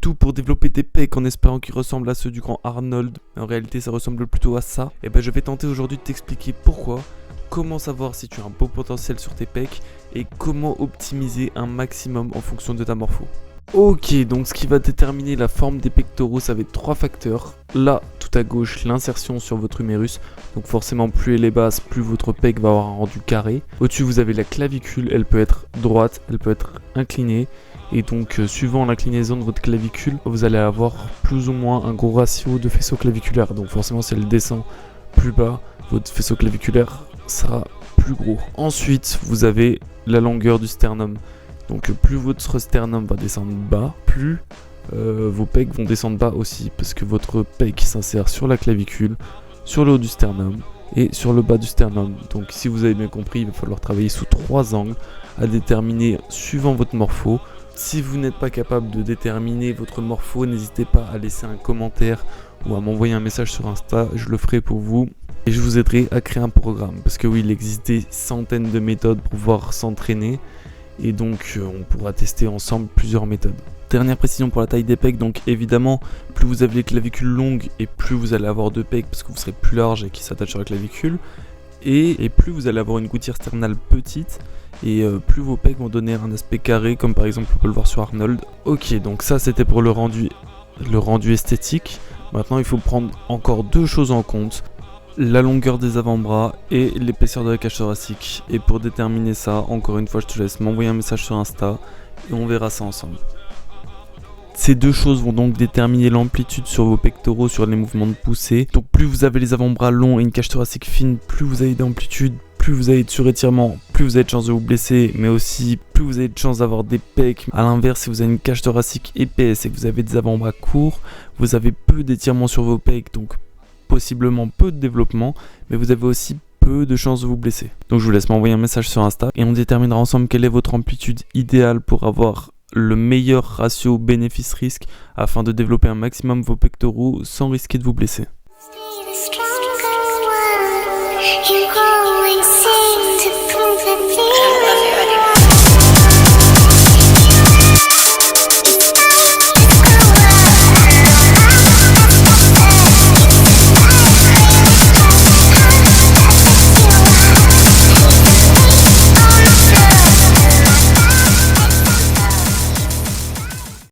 tout pour développer des pecs en espérant qu'ils ressemblent à ceux du grand Arnold. Mais en réalité, ça ressemble plutôt à ça. Et ben, je vais tenter aujourd'hui de t'expliquer pourquoi, comment savoir si tu as un beau potentiel sur tes pecs et comment optimiser un maximum en fonction de ta morpho. Ok, donc ce qui va déterminer la forme des pectoraux, ça va être 3 facteurs. Là, tout à gauche, l'insertion sur votre humérus. Donc forcément, plus elle est basse, plus votre pec va avoir un rendu carré. Au-dessus, vous avez la clavicule, elle peut être droite, elle peut être inclinée. Et donc, suivant l'inclinaison de votre clavicule, vous allez avoir plus ou moins un gros ratio de faisceau claviculaire. Donc forcément, si elle descend plus bas, votre faisceau claviculaire sera plus gros. Ensuite, vous avez la longueur du sternum. Donc plus votre sternum va descendre bas, plus vos pecs vont descendre bas aussi, parce que votre pec s'insère sur la clavicule, sur le haut du sternum et sur le bas du sternum. Donc si vous avez bien compris, il va falloir travailler sous 3 angles à déterminer suivant votre morpho. Si vous n'êtes pas capable de déterminer votre morpho, n'hésitez pas à laisser un commentaire ou à m'envoyer un message sur Insta, je le ferai pour vous. Et je vous aiderai à créer un programme, parce que oui, il existe des centaines de méthodes pour pouvoir s'entraîner. Et donc on pourra tester ensemble plusieurs méthodes. Dernière précision pour la taille des pecs, donc évidemment plus vous avez les clavicules longues et plus vous allez avoir de pecs parce que vous serez plus large et qui s'attache sur la clavicule. Et plus vous allez avoir une gouttière sternale petite et plus vos pecs vont donner un aspect carré, comme par exemple on peut le voir sur Arnold. Ok, donc ça c'était pour le rendu esthétique. Maintenant il faut prendre encore 2 choses en compte. La longueur des avant-bras et l'épaisseur de la cage thoracique. Et pour déterminer ça, encore une fois, je te laisse m'envoyer un message sur Insta et on verra ça ensemble. Ces 2 choses vont donc déterminer l'amplitude sur vos pectoraux, sur les mouvements de poussée. Donc plus vous avez les avant-bras longs et une cage thoracique fine, plus vous avez d'amplitude, plus vous avez de surétirement, plus vous avez de chances de vous blesser, mais aussi plus vous avez de chances d'avoir des pecs. A l'inverse, si vous avez une cage thoracique épaisse et que vous avez des avant-bras courts, vous avez peu d'étirement sur vos pecs, donc possiblement peu de développement, mais vous avez aussi peu de chances de vous blesser. Donc je vous laisse m'envoyer un message sur Insta et on déterminera ensemble quelle est votre amplitude idéale pour avoir le meilleur ratio bénéfice-risque afin de développer un maximum vos pectoraux sans risquer de vous blesser.